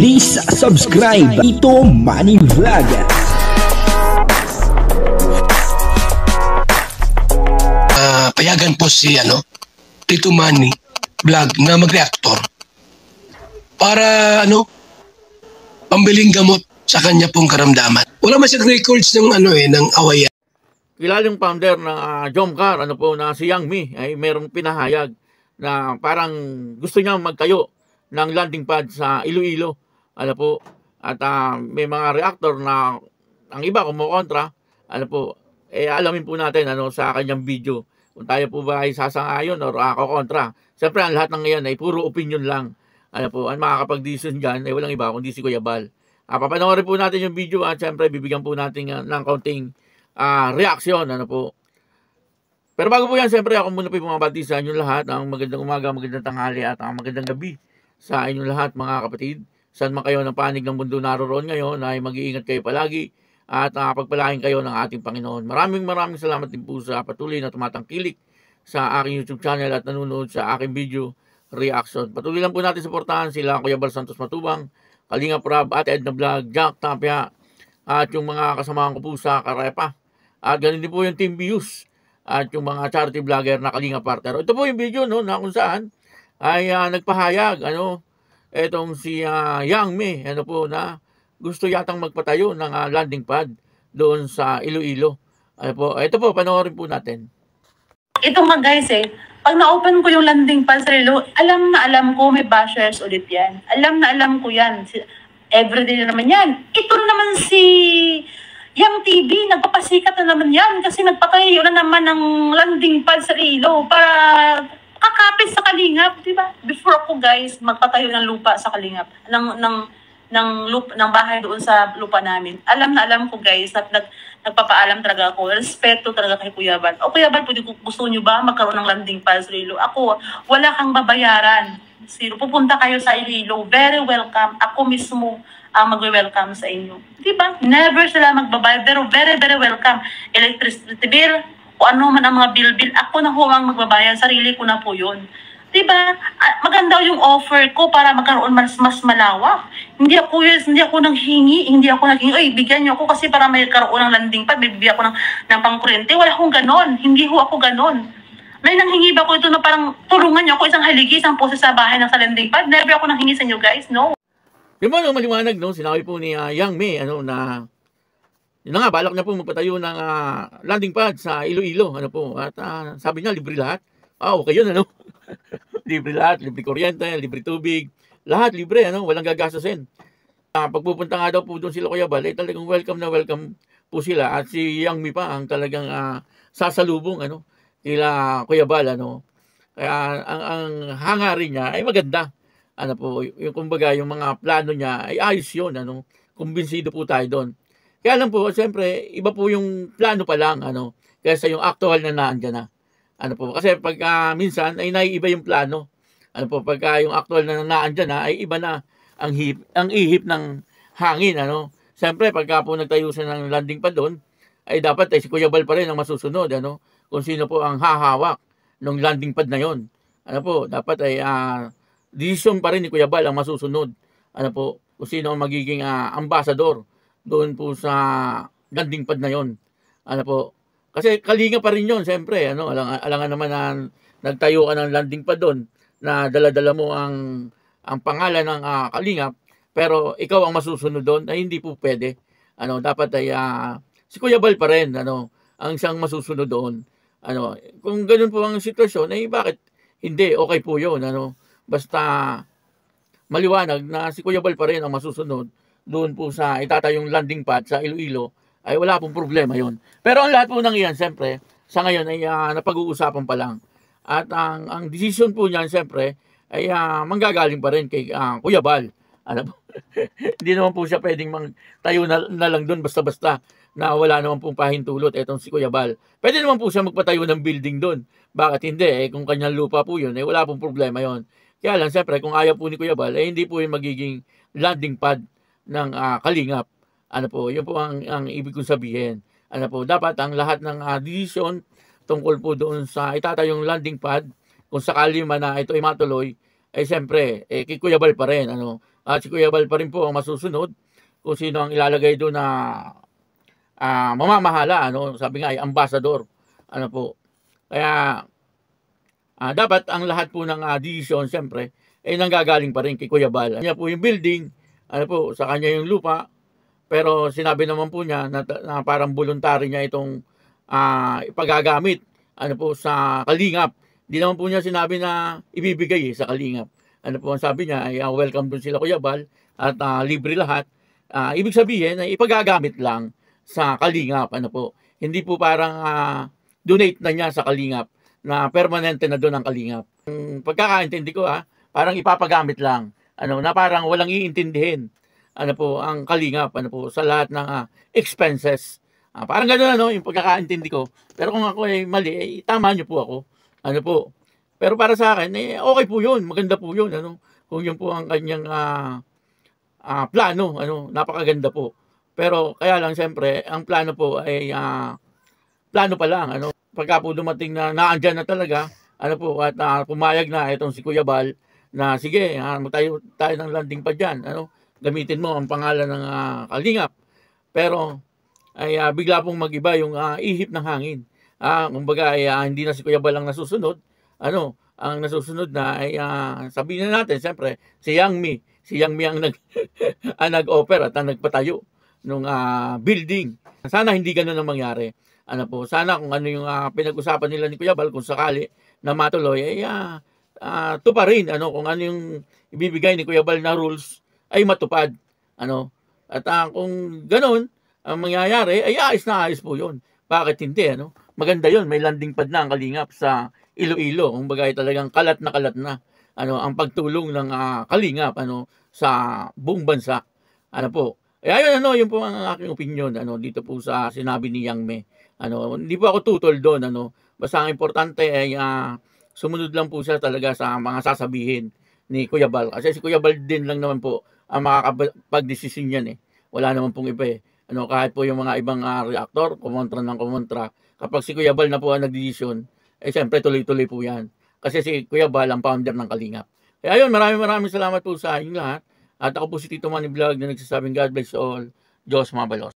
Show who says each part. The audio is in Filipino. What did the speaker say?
Speaker 1: Please subscribe Ito Money Vlog.
Speaker 2: Payagan po si Tito Manny Vlog na mag-reactor para pambiling gamot sa kanya pong karamdaman. Wala man siyang records ng ng awayan.
Speaker 3: Kilalang founder ng Jomcar, na si Yang Mi ay merong pinahayag na parang gusto niya magtayo ng landing pad sa Iloilo. At may mga reactor na ang iba kumukontra. Alamin po natin sa kanyang video kung tayo po ba ay sasang-ayon o kukontra. Siyempre, ang lahat ng ngayon ay puro opinion lang. Ang makakapag-decision dyan ay walang iba kundi si Kuya Bal. Papanoorin po natin yung video at siyempre bibigyan po natin ng kaunting reaksyon. Pero bago po yan, siyempre ako muna po yung mga bati sa inyong lahat. Ang magandang umaga, magandang tanghali at ang magandang gabi sa inyong lahat mga kapatid. Saan man kayo ng panig ng mundo naroon ngayon ay mag-iingat kayo palagi at pagpalain kayo ng ating Panginoon. Maraming salamat din po sa patuloy na tumatangkilik sa aking YouTube channel at nanonood sa aking video reaction. Patuloy lang po natin suportahan sila Kuya Bal Santos Matubang, Kalinga Prab, at Edna Vlog, Jack Tapia at yung mga kasamahan ko po sa Karepa. At ganun din po yung Team Views at yung mga charity vlogger na Kalinga Partner. Ito po yung video na kung saan ay nagpahayag etong si Yang Mi na gusto yatang magpatayo ng landing pad doon sa Iloilo. Ito po, panoorin po natin.
Speaker 4: Ito nga guys pag na-open ko yung landing pad sa Iloilo, alam ko may bashers ulit yan. Alam ko yan. Everyday na naman yan. Ito na naman si Yang TV, nagpapasikat na naman yan kasi nagpatayo na naman ng landing pad sa Iloilo para kakapit sa Kalingap, di ba? Before ako guys magpatayo ng lupa sa Kalingap, ng bahay doon sa lupa namin. Alam ko guys at nagpapaalam talaga ako. Respeto talaga kay Kuya Bal. O Kuya Bal, gusto nyo ba magkaroon ng landing pad sa Iloilo? Ako, wala kang babayaran. Pupunta kayo sa Iloilo. Very welcome. Ako mismo ang magwe-welcome sa inyo. Di ba? Never sila magbabayad. Pero very welcome. Electricity bill, o ano man ang mga bill, ako na ho ang magbabayad, sarili ko na po yun. Diba? Maganda yung offer ko para magkaroon mas malawak. Hindi ako nanghingi, oy, bigyan niyo ako kasi para may karoon ng landing pad, bibigyan ako ng pangkurente. Wala akong ganon. Hindi ho ako ganon. May nanghingi ba ko ito na parang tulungan niyo ako isang haligi, isang pose sa bahay ng sa landing pad? Never ako nanghingi sa inyo guys, no?
Speaker 3: Yung mga maliwanag, sinabi po ni Yang Mi, na yun nga, balak na po magpatayo ng landing pad sa Iloilo. At sabi niya, libre lahat. Okay yun, libre lahat, libre kuryente, libre tubig. Lahat libre, walang gagastusin. Pagpupunta nga daw po doon sila Kuya Bal, talagang welcome na welcome po sila. At si Yang Mi pa ang talagang sasalubong, kila Kuya Bal, Kaya ang hangarin niya ay maganda. Yung kumbaga, yung mga plano niya ay ayos yun, kumbinsido po tayo doon. Kaya lang po, siyempre, iba po yung plano pa lang, kaysa yung actual na naandyan na. Kasi pag minsan ay naiiba yung plano. Pagka yung actual na naandyan na, ay iba na ang ihip ng hangin, Siyempre, pagka po nagtayo siya ng landing pad doon, ay dapat si Kuya Bal pa rin ang masusunod, kung sino po ang hahawak ng landing pad na yon. Dapat ay decision pa rin ni Kuya Bal ang masusunod. Kung sino ang magiging ambassador doon po sa landing pad na yon. Kasi Kalinga pa rin yun, siyempre. Alangan naman na nagtayo ka ng landing pad doon na dala-dala mo ang pangalan ng Kalinga, pero ikaw ang masusunod doon, ay hindi po pwede. Dapat ay si Kuya Bal pa rin, ang siyang masusunod doon. Kung ganun po ang sitwasyon, ay bakit hindi? Okay po yun. Basta maliwanag na si Kuya Bal pa rin ang masusunod doon po sa itatayong landing pad sa Iloilo, ay wala pong problema yon. Pero ang lahat po ng iyan, siyempre, sa ngayon ay napag-uusapan pa lang. At ang decision po niyan, siyempre, ay manggagaling pa rin kay Kuya Bal. Hindi naman po siya pwedeng tayo na lang doon basta-basta na wala naman pong pahintulot etong si Kuya Bal. Pwede naman po siya magpatayo ng building doon. Bakit hindi? Kung kanyang lupa po yun, wala pong problema yon. Kaya lang, siyempre, kung ayaw po ni Kuya Bal, hindi po yung magiging landing pad ng Kalingap. Yun po ang ibig kong sabihin. Dapat ang lahat ng decision tungkol po doon sa itatayong landing pad, kung sakali man na ito ay matuloy, siyempre, kay Kuya Bal pa rin. At si Kuya Bal pa rin po ang masusunod kung sino ang ilalagay doon na mamamahala, ano, sabi nga ay ambassador, ano po. Kaya dapat ang lahat po ng decision siyempre ay nanggagaling pa rin kay Kuya Bal. Kanya po yung building, ano po, sa kanya yung lupa, pero sinabi naman po niya na parang voluntary niya itong ipagagamit, ano po, sa Kalingap. Hindi naman po niya sinabi na ibibigay sa Kalingap. Ano po ang sabi niya ay welcome dun sila Kuya Bal at libre lahat. Ibig sabihin ay ipagagamit lang sa Kalingap, ano po. Hindi po parang donate na niya sa Kalingap na permanente na doon ang Kalingap. Pagkakaintindi ko parang ipapagamit lang, ano, na parang walang iintindihin, ano po, ang Kalingap, ano po, sa lahat ng expenses. Parang gano'n, ano, yung pagkakaintindi ko. Pero kung ako ay mali, tama niyo po ako, ano po. Pero para sa akin, okay po yun, maganda po yun, ano, kung yun po ang kanyang plano, ano, napakaganda po. Pero kaya lang siyempre, ang plano po ay plano pa lang, ano. Pagka po dumating na naandyan na talaga, ano po, at pumayag na itong si Kuya Bal na sige, tayo ng landing pa dyan, ano, gamitin mo ang pangalan ng Kalingap. Pero ay bigla pong magiba yung ihip ng hangin. Kumbaga ay hindi na si Kuya Bal ang nasusunod, ano, ang nasusunod na ay sabihin na natin, siyempre, si Yang Mi. Si Yang Mi ang nag-offer at ang nagpatayo ng building. Sana hindi ganun ang mangyari. Ano po, sana kung ano yung pinag-usapan nila ni Kuya Bal, kung sakali na matuloy, ay tuparin, ano, kung ano yung ibibigay ni Kuya Bal na rules ay matupad, ano. At kung ganun ang mangyayari, ay ayos na ayos po yun. Bakit hindi, ano? Maganda yun, may landing pad na ang Kalingap sa Iloilo. Kumbaga ay talagang kalat na ano, ang pagtulong ng Kalingap, ano, sa buong bansa. Ano po. Ayun, ano, yun po ang aking opinion, ano, dito po sa sinabi ni Yang Me. Ano, hindi po ako tutol doon, ano. Basta ang importante ay sumunod lang po siya talaga sa mga sasabihin ni Kuya Bal. Kasi si Kuya Bal din lang naman po ang makakapag-desisyon yan Wala naman pong iba Ano, kahit po yung mga ibang reactor, kumontra ng kumontra. Kapag si Kuya Bal na po ang nagdesisyon, siyempre tuloy-tuloy po yan. Kasi si Kuya Bal ang founder ng Kalingap. Kaya ayun, maraming salamat po sa inyong lahat. At ako po si Tito Manny Vlog na nagsasabing God bless all. Diyos mabalos.